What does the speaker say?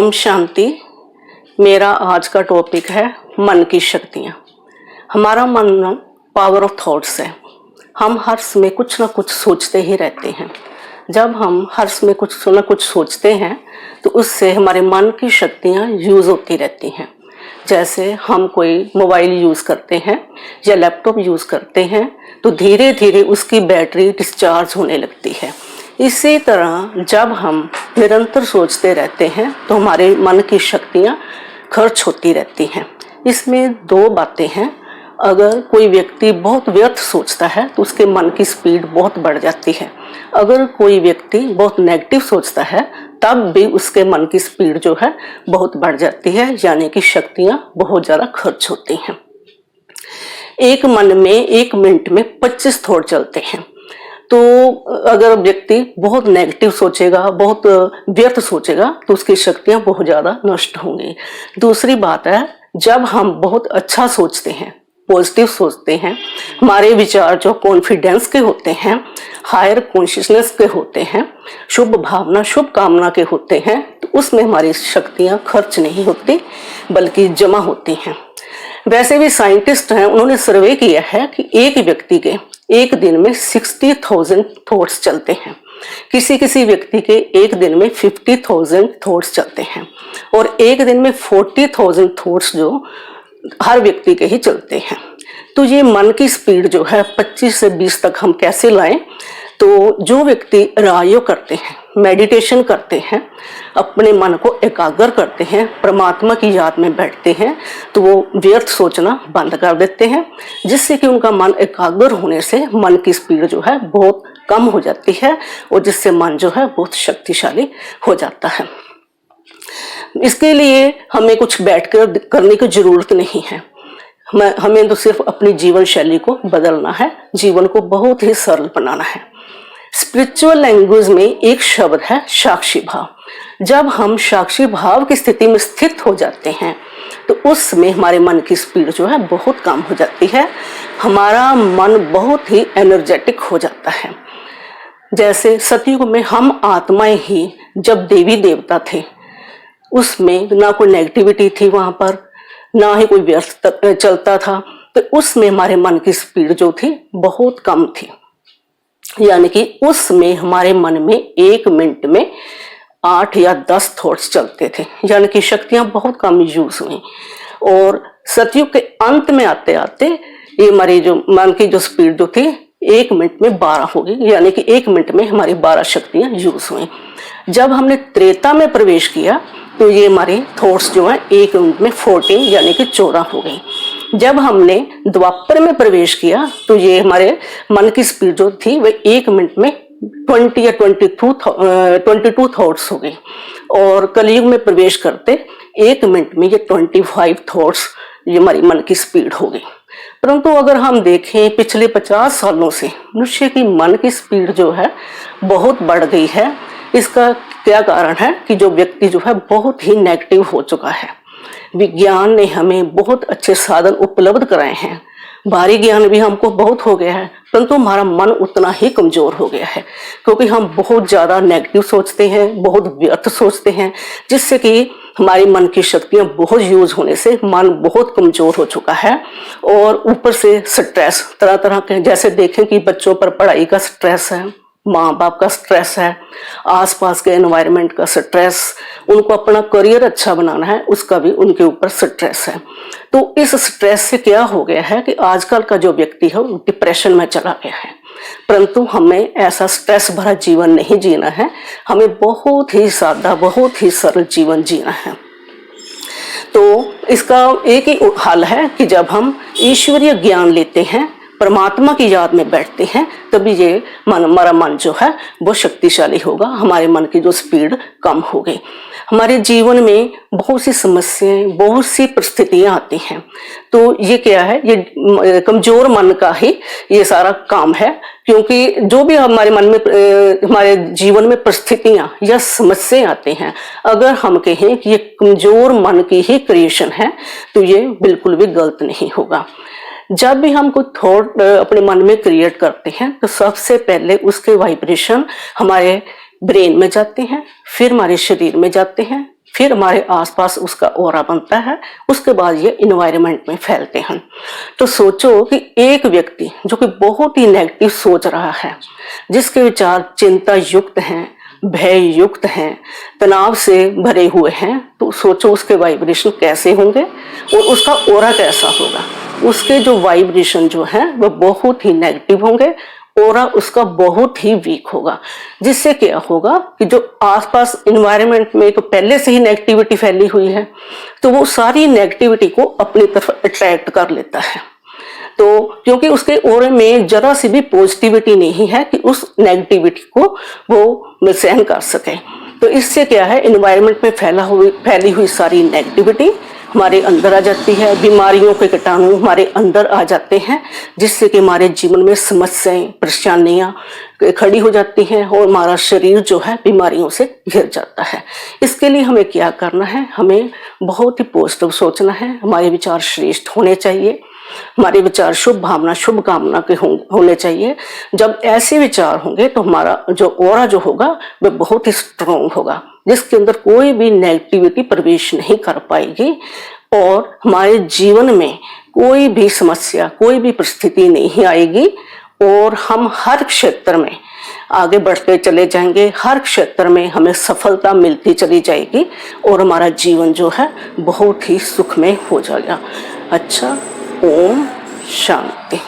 ओम शांति। मेरा आज का टॉपिक है मन की शक्तियाँ। हमारा मन पावर ऑफ थॉट्स है। हम हर समय कुछ ना कुछ सोचते ही रहते हैं। जब हम हर समय कुछ ना कुछ सोचते हैं तो उससे हमारे मन की शक्तियाँ यूज़ होती रहती हैं। जैसे हम कोई मोबाइल यूज़ करते हैं या लैपटॉप यूज़ करते हैं तो धीरे धीरे उसकी बैटरी डिस्चार्ज होने लगती है। इसी तरह जब हम निरंतर सोचते रहते हैं तो हमारे मन की शक्तियाँ खर्च होती रहती हैं। इसमें दो बातें हैं। अगर कोई व्यक्ति बहुत व्यर्थ सोचता है तो उसके मन की स्पीड बहुत बढ़ जाती है। अगर कोई व्यक्ति बहुत नेगेटिव सोचता है तब भी उसके मन की स्पीड जो है बहुत बढ़ जाती है, यानी कि शक्तियाँ बहुत ज़्यादा खर्च होती हैं। एक मन में 1 मिनट में 25 थॉट चलते हैं। तो अगर व्यक्ति बहुत नेगेटिव सोचेगा, बहुत व्यर्थ सोचेगा तो उसकी शक्तियाँ बहुत ज़्यादा नष्ट होंगी। दूसरी बात है, जब हम बहुत अच्छा सोचते हैं, पॉजिटिव सोचते हैं, हमारे विचार जो कॉन्फिडेंस के होते हैं, हायर कॉन्शियसनेस के होते हैं, शुभ भावना शुभ कामना के होते हैं, तो उसमें हमारी शक्तियाँ खर्च नहीं होती बल्कि जमा होती हैं। वैसे भी साइंटिस्ट हैं, उन्होंने सर्वे किया है कि एक व्यक्ति के एक दिन में 60,000 थॉट्स चलते हैं। किसी किसी व्यक्ति के एक दिन में 50,000 थॉट्स चलते हैं और एक दिन में 40,000 थॉट्स जो हर व्यक्ति के ही चलते हैं। तो ये मन की स्पीड जो है 25 से 20 तक हम कैसे लाएं? तो जो व्यक्ति राजयोग करते हैं, मेडिटेशन करते हैं, अपने मन को एकाग्र करते हैं, परमात्मा की याद में बैठते हैं, तो वो व्यर्थ सोचना बंद कर देते हैं, जिससे कि उनका मन एकाग्र होने से मन की स्पीड जो है बहुत कम हो जाती है और जिससे मन जो है बहुत शक्तिशाली हो जाता है। इसके लिए हमें कुछ बैठकर करने की जरूरत नहीं है। हमें तो सिर्फ अपनी जीवन शैली को बदलना है, जीवन को बहुत ही सरल बनाना है। स्पिरिचुअल लैंग्वेज में एक शब्द है साक्षी भाव। जब हम साक्षी भाव की स्थिति में स्थित हो जाते हैं तो उसमें हमारे मन की स्पीड जो है बहुत कम हो जाती है। हमारा मन बहुत ही एनर्जेटिक हो जाता है। जैसे सतयुग में हम आत्माएं ही जब देवी देवता थे, उसमें ना कोई नेगेटिविटी थी, वहां पर ना ही कोई व्यर्थ चलता था, तो उसमें हमारे मन की स्पीड जो थी बहुत कम थी। यानी कि उसमें हमारे मन में 1 मिनट में 8 या 10 थॉट्स चलते थे, यानी कि शक्तियां बहुत कम यूज हुई। और सतयुग के अंत में आते आते ये हमारी जो मन की जो स्पीड जो थी 1 मिनट में 12 हो गई, यानी कि 1 मिनट में हमारी 12 शक्तियां यूज हुई। जब हमने त्रेता में प्रवेश किया तो ये हमारे थॉट्स जो हैं 1 मिनट में 14 यानी कि 14 हो गई। जब हमने द्वापर में प्रवेश किया तो ये हमारे मन की स्पीड जो थी वह 1 मिनट में 20 या 22 थॉट्स हो गई। और कलयुग में प्रवेश करते 1 मिनट में ये 25 थॉट्स ये हमारी मन की स्पीड हो गई। परंतु अगर हम देखें पिछले 50 सालों से मनुष्य की मन की स्पीड जो है बहुत बढ़ गई है। इसका क्या कारण है कि जो व्यक्ति जो है बहुत ही नेगेटिव हो चुका है। विज्ञान ने हमें बहुत अच्छे साधन उपलब्ध कराए हैं, बाहरी ज्ञान भी हमको बहुत हो गया है, परंतु हमारा मन उतना ही कमजोर हो गया है क्योंकि हम बहुत ज़्यादा नेगेटिव सोचते हैं, बहुत व्यर्थ सोचते हैं, जिससे कि हमारी मन की शक्तियाँ बहुत यूज होने से मन बहुत कमजोर हो चुका है। और ऊपर से स्ट्रेस तरह तरह के, जैसे देखें कि बच्चों पर पढ़ाई का स्ट्रेस है, माँ बाप का स्ट्रेस है, आसपास के एनवायरनमेंट का स्ट्रेस, उनको अपना करियर अच्छा बनाना है उसका भी उनके ऊपर स्ट्रेस है। तो इस स्ट्रेस से क्या हो गया है कि आजकल का जो व्यक्ति है वो डिप्रेशन में चला गया है। परंतु हमें ऐसा स्ट्रेस भरा जीवन नहीं जीना है, हमें बहुत ही सादा बहुत ही सरल जीवन जीना है। तो इसका एक ही हल है कि जब हम ईश्वरीय ज्ञान लेते हैं, परमात्मा की याद में बैठते हैं, तभी ये हमारा मन जो है वो शक्तिशाली होगा। हमारे मन की जो स्पीड कम हो गई। हमारे जीवन में बहुत सी समस्याएं, बहुत सी परिस्थितियां आती हैं, तो ये क्या है, ये कमजोर मन का ही ये सारा काम है। क्योंकि जो भी हमारे मन में हमारे जीवन में परिस्थितियां या समस्याएं आती हैं, अगर हम कहें कि ये कमजोर मन की ही क्रिएशन है तो ये बिल्कुल भी गलत नहीं होगा। जब भी हम कोई थॉट अपने मन में क्रिएट करते हैं तो सबसे पहले उसके वाइब्रेशन हमारे ब्रेन में जाते हैं, फिर हमारे शरीर में जाते हैं, फिर हमारे आसपास उसका ऑरा बनता है, उसके बाद ये इन्वायरमेंट में फैलते हैं। तो सोचो कि एक व्यक्ति जो कि बहुत ही नेगेटिव सोच रहा है, जिसके विचार चिंता युक्त हैं, भय युक्त हैं, तनाव से भरे हुए हैं, तो सोचो उसके वाइब्रेशन कैसे होंगे और उसका ऑरा कैसा होगा। उसके जो वाइब्रेशन जो हैं वो बहुत ही नेगेटिव होंगे, ऑरा उसका बहुत ही वीक होगा, जिससे क्या होगा कि जो आसपास इन्वायरमेंट में तो पहले से ही नेगेटिविटी फैली हुई है, तो वो सारी नेगेटिविटी को अपनी तरफ अट्रैक्ट कर लेता है। तो क्योंकि उसके ऑरे में जरा सी भी पॉजिटिविटी नहीं है कि उस नेगेटिविटी को वो सहन कर सके, तो इससे क्या है, इन्वायरमेंट में फैली हुई सारी नेगेटिविटी हमारे अंदर आ जाती है, बीमारियों के कीटाणु हमारे अंदर आ जाते हैं, जिससे कि हमारे जीवन में समस्याएं, परेशानियां खड़ी हो जाती हैं और हमारा शरीर जो है बीमारियों से घिर जाता है। इसके लिए हमें क्या करना है, हमें बहुत ही पॉजिटिव सोचना है, हमारे विचार श्रेष्ठ होने चाहिए, हमारे विचार शुभ भावना शुभ कामना के होने चाहिए। जब ऐसे विचार होंगे तो हमारा जो ऑरा जो होगा वह बहुत ही स्ट्रॉन्ग होगा, जिसके अंदर कोई भी नेगेटिविटी प्रवेश नहीं कर पाएगी और हमारे जीवन में कोई भी समस्या, कोई भी परिस्थिति नहीं आएगी और हम हर क्षेत्र में आगे बढ़ते चले जाएंगे, हर क्षेत्र में हमें सफलता मिलती चली जाएगी और हमारा जीवन जो है बहुत ही सुखमय हो जाएगा। अच्छा, ओम शांति।